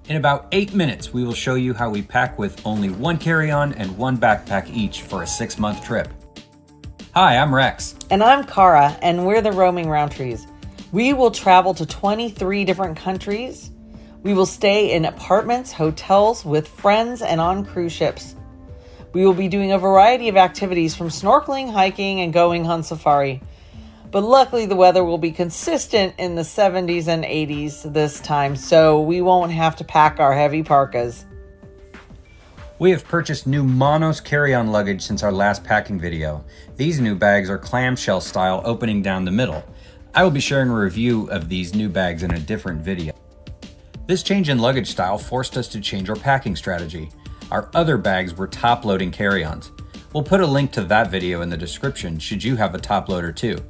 In about 8 minutes, we will show you how we pack with only one carry-on and one backpack each for a 6-month trip. Hi, I'm Rex. And I'm Cara, and we're the Roaming Rountrees. We will travel to 23 different countries. We will stay in apartments, hotels, with friends, and on cruise ships. We will be doing a variety of activities from snorkeling, hiking, and going on safari. But luckily the weather will be consistent in the 70s and 80s this time, so we won't have to pack our heavy parkas. We have purchased new Monos carry-on luggage since our last packing video. These new bags are clamshell style, opening down the middle. I will be sharing a review of these new bags in a different video. This change in luggage style forced us to change our packing strategy. Our other bags were top-loading carry-ons. We'll put a link to that video in the description should you have a top loader too.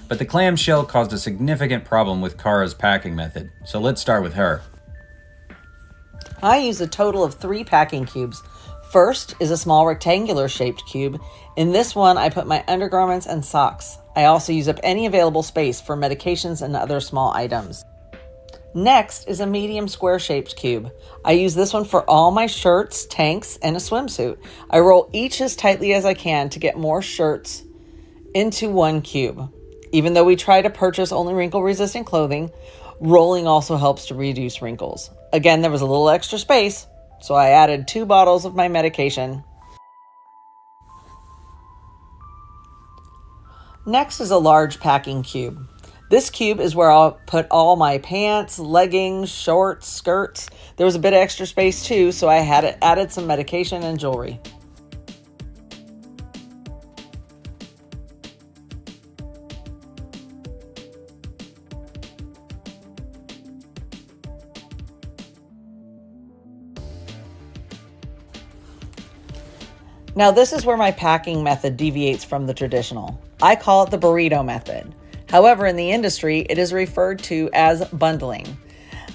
But the clamshell caused a significant problem with Cara's packing method, so let's start with her. I use a total of 3 packing cubes. First is a small rectangular shaped cube. In this one, I put my undergarments and socks. I also use up any available space for medications and other small items. Next is a medium square shaped cube. I use this one for all my shirts, tanks, and a swimsuit. I roll each as tightly as I can to get more shirts into one cube. Even though we try to purchase only wrinkle-resistant clothing, rolling also helps to reduce wrinkles. Again, there was a little extra space, so I added 2 bottles of my medication. Next is a large packing cube. This cube is where I'll put all my pants, leggings, shorts, skirts. There was a bit of extra space too, so I had added some medication and jewelry. Now this is where my packing method deviates from the traditional. I call it the burrito method. However, in the industry, it is referred to as bundling.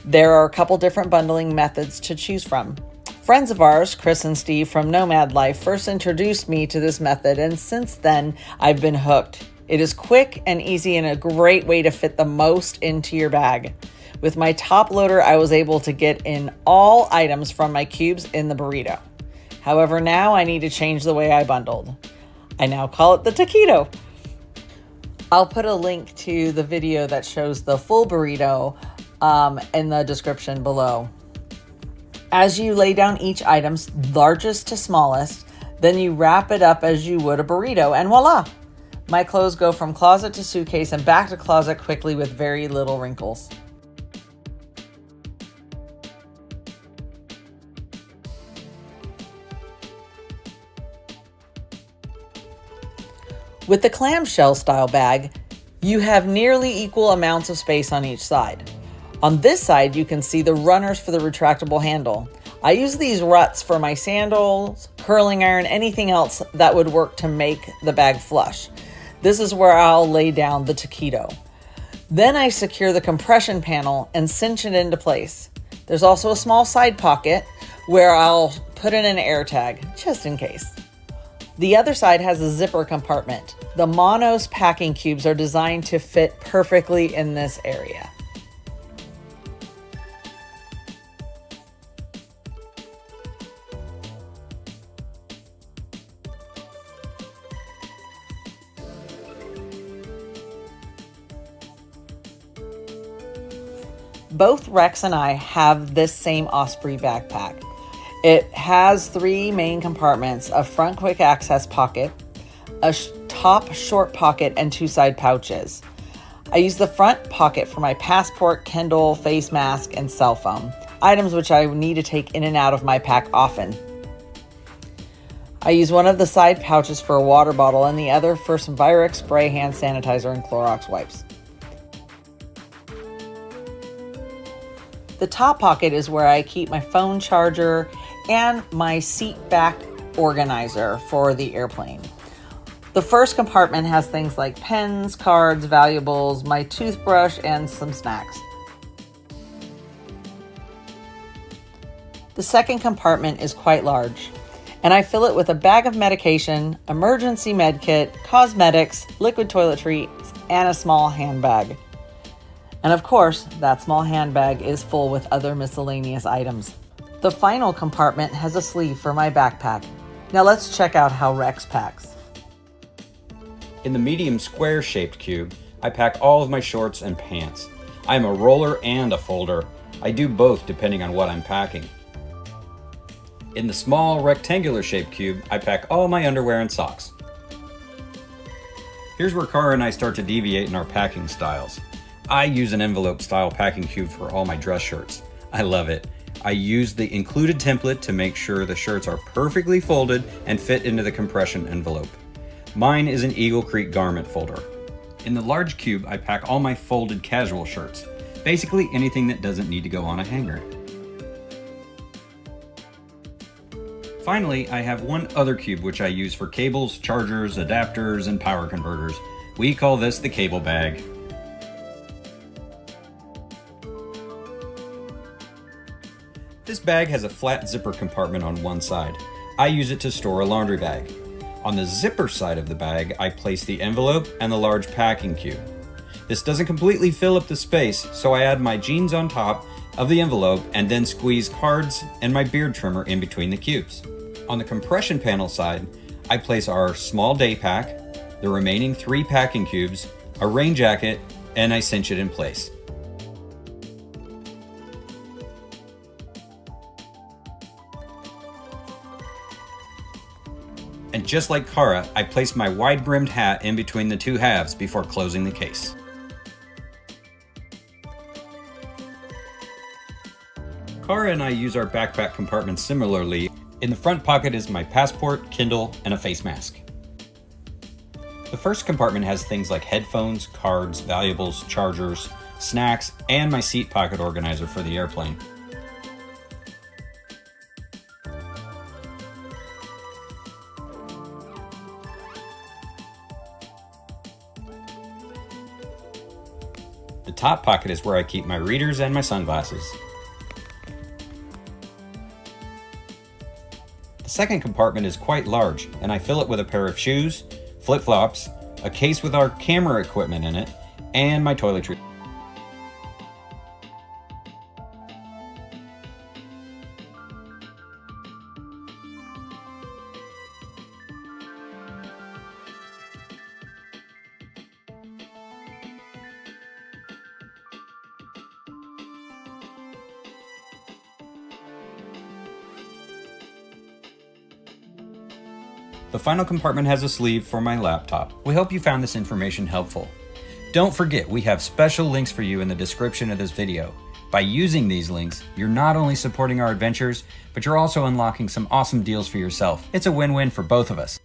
There are a couple different bundling methods to choose from. Friends of ours, Chris and Steve from Nomad Life, first introduced me to this method, and since then, I've been hooked. It is quick and easy and a great way to fit the most into your bag. With my top loader, I was able to get in all items from my cubes in the burrito. However, now I need to change the way I bundled. I now call it the taquito. I'll put a link to the video that shows the full burrito in the description below. As you lay down each item, largest to smallest, then you wrap it up as you would a burrito, and voila! My clothes go from closet to suitcase and back to closet quickly with very little wrinkles. With the clamshell style bag, you have nearly equal amounts of space on each side. On this side, you can see the runners for the retractable handle. I use these ruts for my sandals, curling iron, anything else that would work to make the bag flush. This is where I'll lay down the taquito. Then I secure the compression panel and cinch it into place. There's also a small side pocket where I'll put in an air tag, just in case. The other side has a zipper compartment. The Monos packing cubes are designed to fit perfectly in this area. Both Rex and I have this same Osprey backpack. It has 3 main compartments: a front quick access pocket, a top short pocket, and 2 side pouches. I use the front pocket for my passport, Kindle, face mask, and cell phone, items which I need to take in and out of my pack often. I use one of the side pouches for a water bottle and the other for some Virex spray, hand sanitizer, and Clorox wipes. The top pocket is where I keep my phone charger and my seat back organizer for the airplane. The first compartment has things like pens, cards, valuables, my toothbrush, and some snacks. The second compartment is quite large, and I fill it with a bag of medication, emergency med kit, cosmetics, liquid toiletries, and a small handbag. And of course, that small handbag is full with other miscellaneous items. The final compartment has a sleeve for my backpack. Now let's check out how Rex packs. In the medium square-shaped cube, I pack all of my shorts and pants. I am a roller and a folder. I do both depending on what I'm packing. In the small rectangular-shaped cube, I pack all my underwear and socks. Here's where Cara and I start to deviate in our packing styles. I use an envelope-style packing cube for all my dress shirts. I love it. I use the included template to make sure the shirts are perfectly folded and fit into the compression envelope. Mine is an Eagle Creek garment folder. In the large cube, I pack all my folded casual shirts. Basically anything that doesn't need to go on a hanger. Finally, I have one other cube which I use for cables, chargers, adapters, and power converters. We call this the cable bag. This bag has a flat zipper compartment on one side. I use it to store a laundry bag. On the zipper side of the bag, I place the envelope and the large packing cube. This doesn't completely fill up the space, so I add my jeans on top of the envelope and then squeeze cards and my beard trimmer in between the cubes. On the compression panel side, I place our small day pack, the remaining 3 packing cubes, a rain jacket, and I cinch it in place. And just like Cara, I place my wide-brimmed hat in between the 2 halves before closing the case. Cara and I use our backpack compartments similarly. In the front pocket is my passport, Kindle, and a face mask. The first compartment has things like headphones, cards, valuables, chargers, snacks, and my seat pocket organizer for the airplane. The top pocket is where I keep my readers and my sunglasses. The second compartment is quite large, and I fill it with a pair of shoes, flip-flops, a case with our camera equipment in it, and my toiletries. The final compartment has a sleeve for my laptop. We hope you found this information helpful. Don't forget, we have special links for you in the description of this video. By using these links, you're not only supporting our adventures, but you're also unlocking some awesome deals for yourself. It's a win-win for both of us.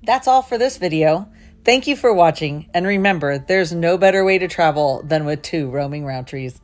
That's all for this video. Thank you for watching, and remember, there's no better way to travel than with 2 roaming Rountrees.